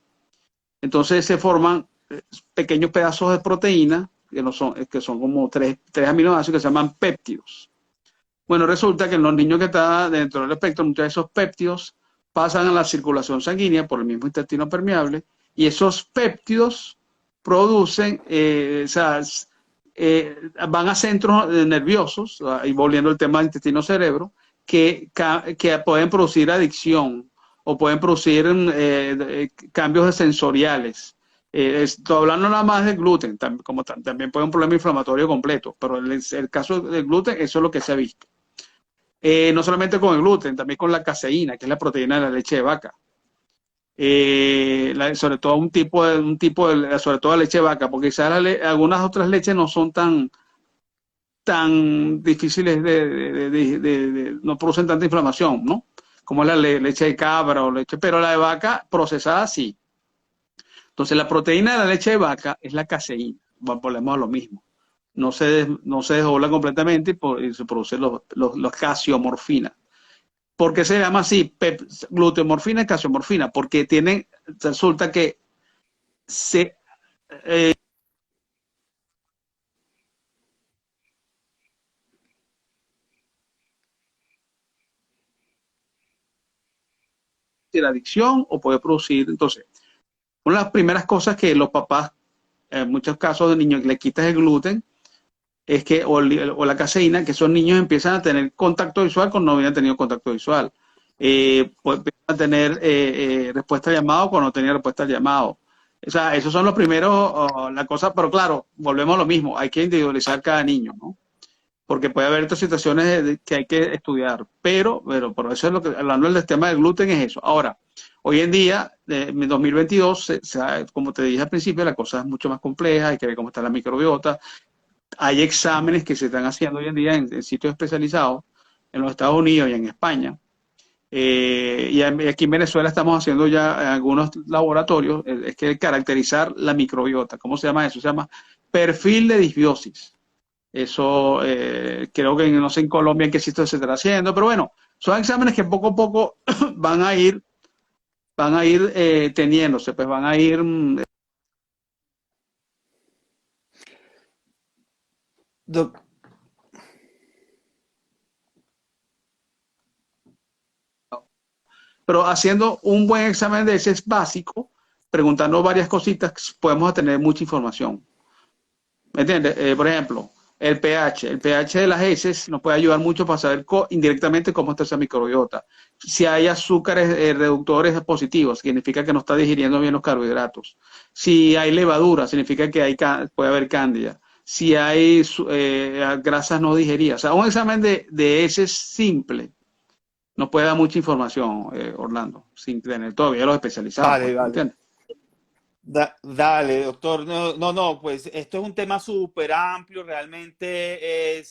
Speaker 2: Entonces se forman pequeños pedazos de proteína que son como tres aminoácidos que se llaman péptidos. Bueno, resulta que en los niños que están dentro del espectro, muchos de esos péptidos pasan a la circulación sanguínea por el mismo intestino permeable y esos péptidos producen, van a centros nerviosos, y volviendo al tema del intestino-cerebro, que pueden producir adicción o pueden producir cambios sensoriales. Estoy hablando nada más del gluten, también puede un problema inflamatorio completo, pero en el caso del gluten, eso es lo que se ha visto. No solamente con el gluten, también con la caseína, que es la proteína de la leche de vaca. Sobre todo sobre todo la leche de vaca, porque quizás algunas otras leches no son tan difíciles no producen tanta inflamación, ¿no? Como la leche de cabra o leche, pero la de vaca procesada sí. Entonces la proteína de la leche de vaca es la caseína, volvemos a lo mismo. No se desdobla completamente y se produce los casiomorfina. ¿Por qué se llama así? Gluteomorfina y casiomorfina, porque resulta que se la adicción o puede producir. Entonces, una de las primeras cosas que los papás, en muchos casos de niños, le quitas el gluten, es que, o la caseína, que esos niños empiezan a tener contacto visual cuando no habían tenido contacto visual. Pues empiezan a tener respuesta al llamado cuando no tenía respuesta al llamado. O sea, esos son los primeros, la cosa, pero claro, volvemos a lo mismo, hay que individualizar cada niño, ¿no? Porque puede haber otras situaciones que hay que estudiar, pero por eso es lo que, hablando del tema del gluten, es eso. Ahora, hoy en día, en 2022, como te dije al principio, la cosa es mucho más compleja, hay que ver cómo está la microbiota. Hay exámenes que se están haciendo hoy en día en sitios especializados, en los Estados Unidos y en España. Y aquí en Venezuela estamos haciendo ya en algunos laboratorios, es que caracterizar la microbiota. ¿Cómo se llama eso? Se llama perfil de disbiosis. Eso creo que no sé en Colombia en qué sitio se estará haciendo, pero bueno, son exámenes que poco a poco van a ir teniéndose, pues van a ir
Speaker 1: Doc-
Speaker 2: pero haciendo un buen examen de ese es básico, preguntando varias cositas, podemos tener mucha información. ¿Me entiendes? Por ejemplo, el pH de las heces nos puede ayudar mucho para saber indirectamente cómo está esa microbiota. Si hay azúcares reductores positivos, significa que no está digiriendo bien los carbohidratos. Si hay levadura, significa que puede haber cándida. Si hay grasas no digeridas. O sea, un examen de heces simple nos puede dar mucha información, Orlando, sin tener todavía los especializados,
Speaker 1: Vale,
Speaker 2: pues, ¿me
Speaker 1: vale.
Speaker 2: entiendes?
Speaker 1: Dale, doctor. No, no, no, pues esto es un tema súper amplio, realmente eh,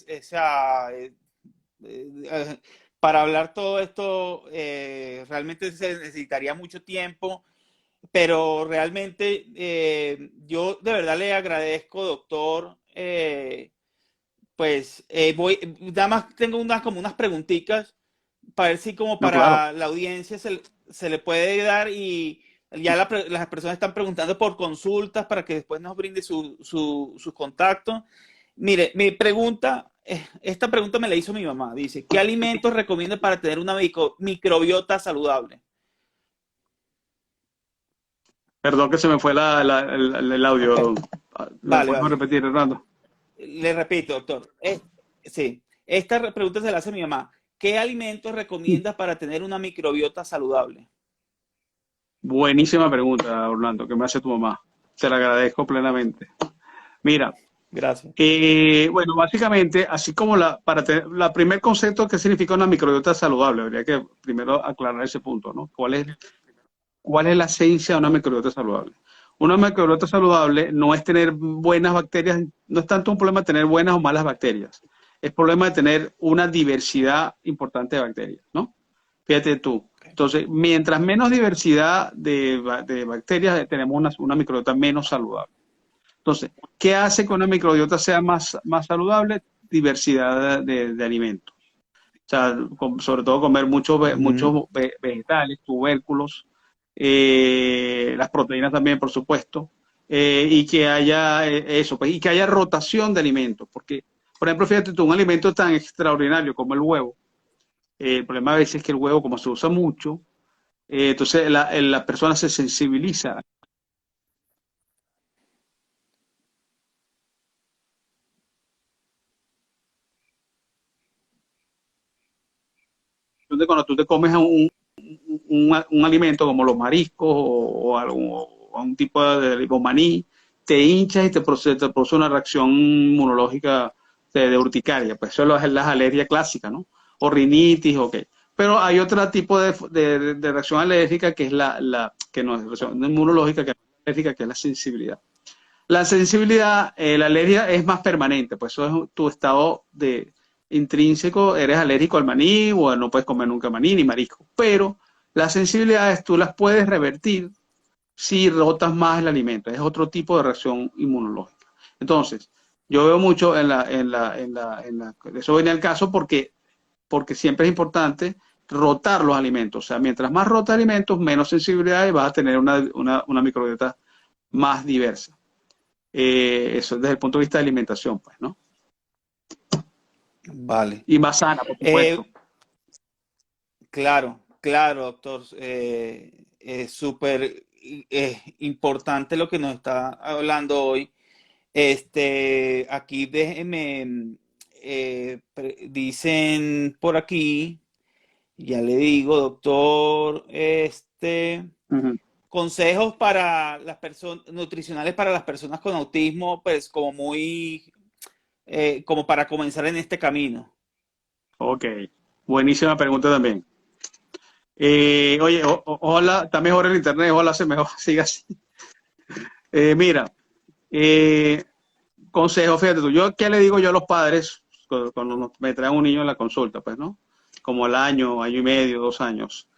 Speaker 1: para hablar todo esto, realmente se necesitaría mucho tiempo, pero realmente yo de verdad le agradezco, doctor. Pues nada más tengo como unas preguntitas para ver si como
Speaker 2: No, claro.
Speaker 1: para la audiencia se le puede dar y ya las personas están preguntando por consultas para que después nos brinde sus contactos. Mire, mi pregunta, esta pregunta me la hizo mi mamá. Dice, ¿qué alimentos recomienda para tener una microbiota saludable?
Speaker 2: Perdón que se me fue el audio. ¿Me
Speaker 1: Vale,
Speaker 2: podemos
Speaker 1: vale.
Speaker 2: repetir, Hernando?
Speaker 1: Le repito, doctor. Sí, esta pregunta se la hace mi mamá. ¿Qué alimentos recomiendas para tener una microbiota saludable?
Speaker 2: Buenísima pregunta, Orlando, que me hace tu mamá. Se la agradezco plenamente. Mira,
Speaker 1: Gracias.
Speaker 2: bueno, básicamente, así como la primer concepto que significa una microbiota saludable, habría que primero aclarar ese punto, ¿no? ¿Cuál es la esencia de una microbiota saludable? Una microbiota saludable no es tener buenas bacterias, no es tanto un problema de tener buenas o malas bacterias, es problema de tener una diversidad importante de bacterias, ¿no? Fíjate tú.
Speaker 1: Okay.
Speaker 2: Entonces, mientras menos diversidad de bacterias, tenemos una microbiota menos saludable. Entonces, ¿qué hace que una microbiota sea más saludable? Diversidad de alimentos. O sea, sobre todo comer
Speaker 1: Ujú.
Speaker 2: muchos vegetales, tubérculos, las proteínas también, por supuesto, y que haya eso, pues, y que haya rotación de alimentos. Porque, por ejemplo, fíjate tú, un alimento tan extraordinario como el huevo, el problema a veces es que el huevo, como se usa mucho, entonces la persona se sensibiliza entonces, cuando tú te comes un alimento como los mariscos o un tipo de maní, te hinchas y te produce una reacción inmunológica de urticaria. Pues eso es las alergias clásicas, ¿no? O rinitis, ok. Pero hay otro tipo de reacción alérgica que es que no es reacción inmunológica, que es alérgica, que es la sensibilidad. La sensibilidad, la alergia es más permanente, pues eso es tu estado de intrínseco, eres alérgico al maní o no puedes comer nunca maní ni marisco. Pero las sensibilidades tú las puedes revertir si rotas más el alimento. Es otro tipo de reacción inmunológica. Entonces, yo veo mucho eso viene al caso porque siempre es importante rotar los alimentos. O sea, mientras más rotas alimentos, menos sensibilidad y vas a tener una microbiota más diversa. Eso desde el punto de vista de alimentación, pues, ¿no?
Speaker 1: Vale.
Speaker 2: Y más sana, por supuesto.
Speaker 1: Claro, claro, doctor. Es súper importante lo que nos está hablando hoy. Aquí déjeme, dicen por aquí, ya le digo, doctor,
Speaker 2: Uh -huh.
Speaker 1: consejos para las personas, nutricionales para las personas con autismo, pues como muy, como para comenzar en este camino.
Speaker 2: Ok, buenísima pregunta también. Oye, ojalá, está mejor el internet, ojalá se mejor, siga así. Mira, eh, consejo, fíjate tú, yo qué le digo yo a los padres cuando me traen un niño en la consulta, pues, ¿no? Como al año, año y medio, 2 años.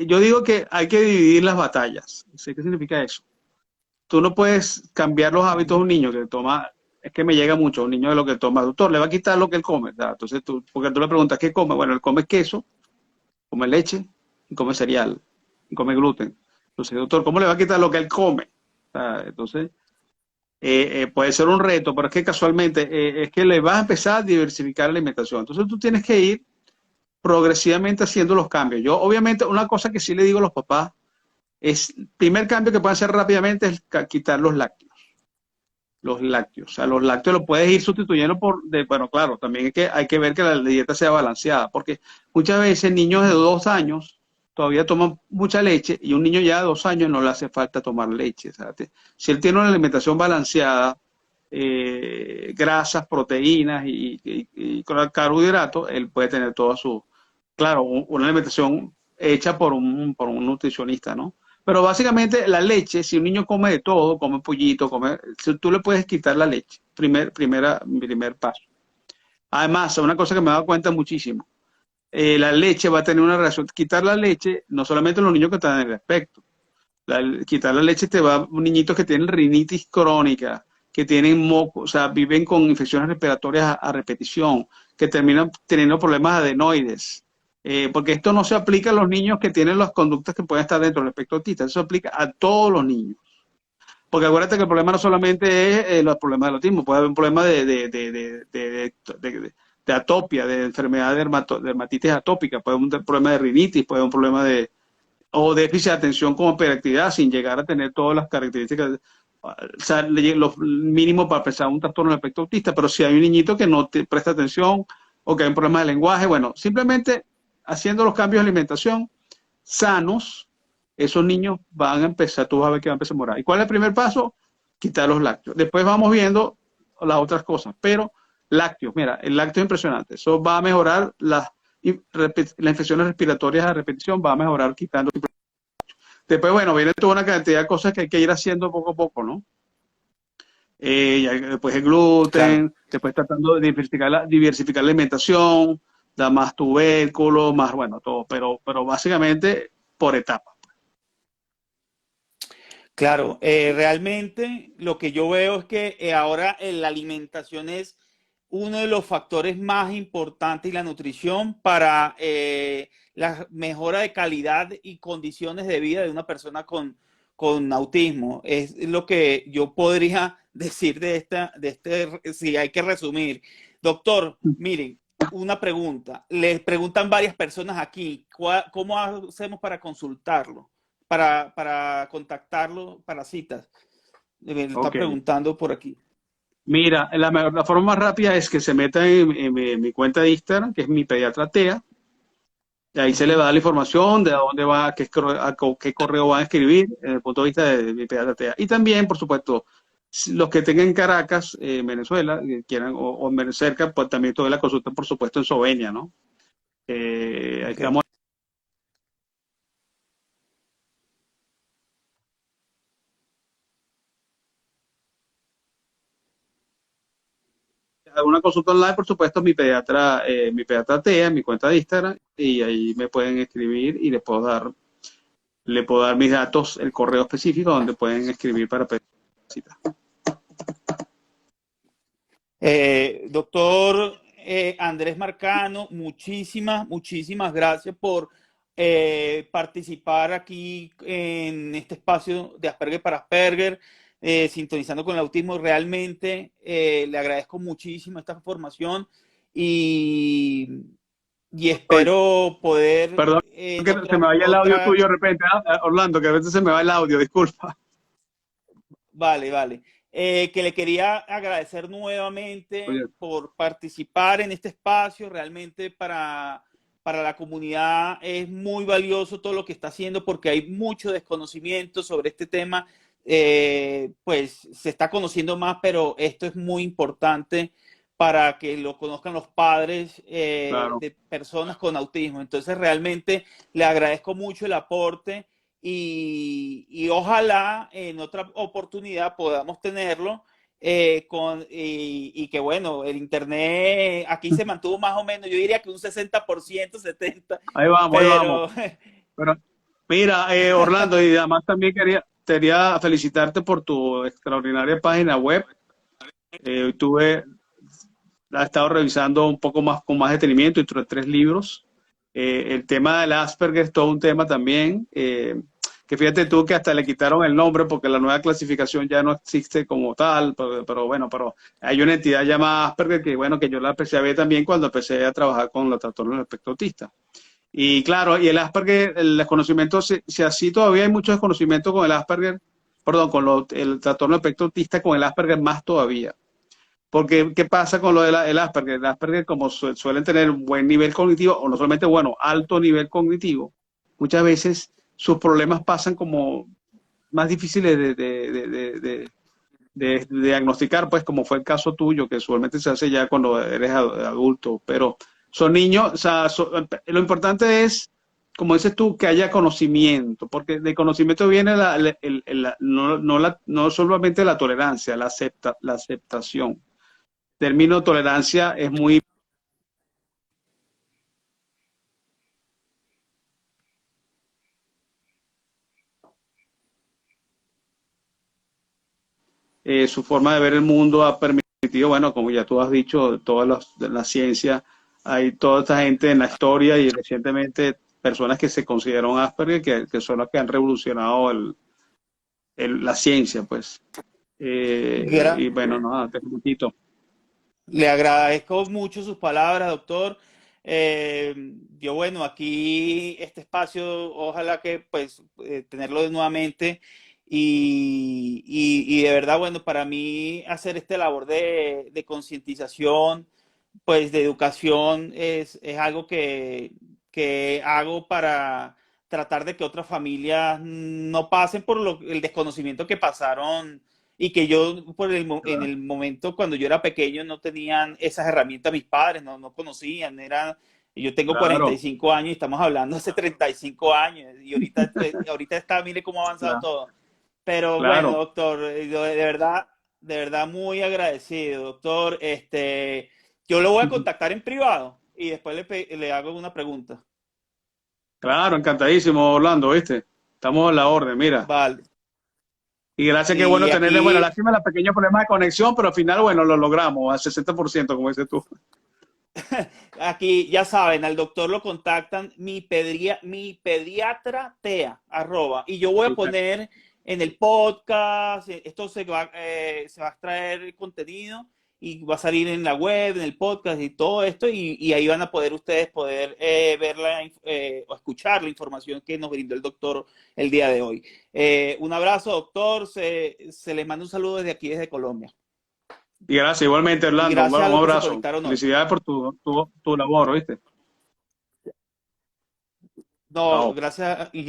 Speaker 2: Yo digo que hay que dividir las batallas. ¿Sí? ¿Qué significa eso? Tú no puedes cambiar los hábitos de un niño que toma, es que me llega mucho, un niño de lo que toma, doctor, le va a quitar lo que él come, ¿verdad? Entonces tú, porque tú le preguntas, ¿qué come? Bueno, él come queso, come leche, y come cereal, y come gluten. Entonces, doctor, ¿cómo le va a quitar lo que él come? Entonces, puede ser un reto, pero es que casualmente es que le vas a empezar a diversificar la alimentación. Entonces tú tienes que ir progresivamente haciendo los cambios. Yo, obviamente, una cosa que sí le digo a los papás es, primer cambio que pueden hacer rápidamente es quitar los lácteos. Los lácteos. O sea, los lácteos los puedes ir sustituyendo bueno, claro, también es que hay que ver que la dieta sea balanceada, porque muchas veces niños de 2 años todavía toman mucha leche y un niño ya de 2 años no le hace falta tomar leche. ¿Sabes? Si él tiene una alimentación balanceada, grasas, proteínas y carbohidratos, él puede tener toda su, claro, una alimentación hecha por un nutricionista, ¿no? Pero básicamente la leche, si un niño come de todo, come pollito, si tú le puedes quitar la leche, primer paso. Además, una cosa que me he dado cuenta muchísimo, la leche va a tener una reacción, quitar la leche, no solamente en los niños que están en el aspecto, quitar la leche te va a niñitos que tienen rinitis crónica, que tienen moco, o sea, viven con infecciones respiratorias a repetición, que terminan teniendo problemas adenoides. Porque esto no se aplica a los niños que tienen las conductas que pueden estar dentro del espectro autista, eso se aplica a todos los niños. Porque acuérdate que el problema no solamente es los problemas del autismo, puede haber un problema de atopia, de enfermedad de dermatitis atópica, puede haber un problema de rinitis, puede haber un problema o déficit de atención con hiperactividad sin llegar a tener todas las características, o sea, lo mínimo para pensar un trastorno del espectro autista, pero si hay un niñito que no te presta atención o que hay un problema de lenguaje, bueno, simplemente haciendo los cambios de alimentación sanos, esos niños van a empezar, tú vas a ver que van a empezar a morar. ¿Y cuál es el primer paso? Quitar los lácteos. Después vamos viendo las otras cosas, pero lácteos, mira, el lácteo es impresionante, eso va a mejorar las infecciones respiratorias a repetición, va a mejorar quitando. Después, bueno, viene toda una cantidad de cosas que hay que ir haciendo poco a poco, ¿no? Después el
Speaker 1: Claro.
Speaker 2: gluten, después tratando de diversificar la alimentación, da más tubérculos, más, bueno, todo, pero básicamente por etapas.
Speaker 1: Claro, realmente lo que yo veo es que ahora la alimentación es uno de los factores más importantes y la nutrición para la mejora de calidad y condiciones de vida de una persona con autismo. Es lo que yo podría decir si hay que resumir. Doctor, miren, una pregunta. Les preguntan varias personas aquí, ¿cómo hacemos para consultarlo? Para contactarlo para citas. Me está
Speaker 2: Ok.
Speaker 1: preguntando por aquí.
Speaker 2: Mira, la forma más rápida es que se meta en mi cuenta de Instagram, que es mi pediatra TEA, y ahí se le va a dar la información de a dónde va, qué correo van a escribir, desde el punto de vista de mi pediatra TEA. Y también, por supuesto, los que tengan Caracas, Venezuela, que quieran, o cerca, pues también toda la consulta, por supuesto, en Sovenia, ¿no? Ahí
Speaker 1: Okay.
Speaker 2: estamos. alguna consulta online, por supuesto, mi pediatra TEA, mi cuenta de Instagram, y ahí me pueden escribir y le puedo dar mis datos, el correo específico donde pueden escribir para pedir cita.
Speaker 1: Doctor Andrés Marcano, muchísimas gracias por participar aquí en este espacio de Asperger para Asperger, sintonizando con el autismo. Realmente le agradezco muchísimo esta formación y, y
Speaker 2: Oye,
Speaker 1: espero poder
Speaker 2: perdón
Speaker 1: en
Speaker 2: que se me vaya el audio
Speaker 1: otra.
Speaker 2: tuyo de repente, Orlando, que a veces se me va el audio, disculpa.
Speaker 1: Vale. Que le quería agradecer nuevamente
Speaker 2: Oye,
Speaker 1: por participar en este espacio. Realmente para la comunidad es muy valioso todo lo que está haciendo porque hay mucho desconocimiento sobre este tema. Pues se está conociendo más, pero esto es muy importante para que lo conozcan los padres
Speaker 2: claro.
Speaker 1: de personas con autismo. Entonces realmente le agradezco mucho el aporte y ojalá en otra oportunidad podamos tenerlo y que bueno, el internet aquí se mantuvo más o menos, yo diría que un 60%, 70%,
Speaker 2: Ahí vamos.
Speaker 1: pero
Speaker 2: Pero, mira, Orlando, y además también quería felicitarte por tu extraordinaria página web. La he estado revisando un poco más con más detenimiento, entre 3 libros. El tema del Asperger es todo un tema también, que fíjate tú que hasta le quitaron el nombre porque la nueva clasificación ya no existe como tal, pero bueno, pero hay una entidad llamada Asperger que bueno, que yo la empecé a ver también cuando empecé a trabajar con los trastornos del espectro autista. Y claro, y el Asperger, el desconocimiento, si así todavía hay mucho desconocimiento con el Asperger, perdón, el trastorno del espectro autista, con el Asperger más todavía. Porque, ¿qué pasa con lo del el Asperger? El Asperger, como suelen tener un buen nivel cognitivo, o no solamente bueno, alto nivel cognitivo, muchas veces sus problemas pasan como más difíciles de diagnosticar, pues como fue el caso tuyo, que usualmente se hace ya cuando eres adulto, pero son niños, o sea, lo importante es, como dices tú, que haya conocimiento, porque de conocimiento viene no solamente la tolerancia, la aceptación. Término tolerancia es muy su forma de ver el mundo ha permitido, bueno, como ya tú has dicho, la ciencia, hay toda esta gente en la historia y recientemente personas que se consideran Asperger, que son las que han revolucionado la ciencia, pues.
Speaker 1: gra
Speaker 2: Y bueno, nada, te felicito.
Speaker 1: le agradezco mucho sus palabras, doctor. Yo, bueno, aquí este espacio, ojalá que pues tenerlo nuevamente y de verdad, bueno, para mí hacer este labor de concientización, pues de educación es algo que hago para tratar de que otras familias no pasen por el desconocimiento que pasaron y que yo en el momento cuando yo era pequeño no tenían esas herramientas mis padres, no conocían, yo tengo
Speaker 2: Claro,
Speaker 1: 45 años y estamos hablando hace 35 años y ahorita está, mire cómo ha avanzado
Speaker 2: claro,
Speaker 1: todo. Pero bueno,
Speaker 2: claro.
Speaker 1: doctor, yo de verdad muy agradecido, doctor. Yo lo voy a contactar en privado y después le hago una pregunta.
Speaker 2: Claro, encantadísimo, Orlando, ¿viste? Estamos a la orden, mira.
Speaker 1: Vale.
Speaker 2: Y gracias, qué bueno
Speaker 1: Y
Speaker 2: tenerle, bueno,
Speaker 1: aquí,
Speaker 2: lástima los pequeños problemas de conexión, pero al final, bueno, lo logramos al 60%, como dices tú.
Speaker 1: aquí ya saben, al doctor lo contactan mi pediatra TEA, @. Y yo voy a poner en el podcast, esto se va a extraer contenido y va a salir en la web, en el podcast y todo esto, y ahí van a poder ustedes ver o escuchar la información que nos brindó el doctor el día de hoy. Un abrazo, doctor, se les manda un saludo desde aquí, desde Colombia.
Speaker 2: Y gracias, igualmente,
Speaker 1: Y
Speaker 2: Orlando,
Speaker 1: gracias a
Speaker 2: un
Speaker 1: los que se
Speaker 2: abrazo.
Speaker 1: conectaron hoy.
Speaker 2: Felicidades por tu labor, ¿viste?
Speaker 1: No,
Speaker 2: Chao.
Speaker 1: gracias. Y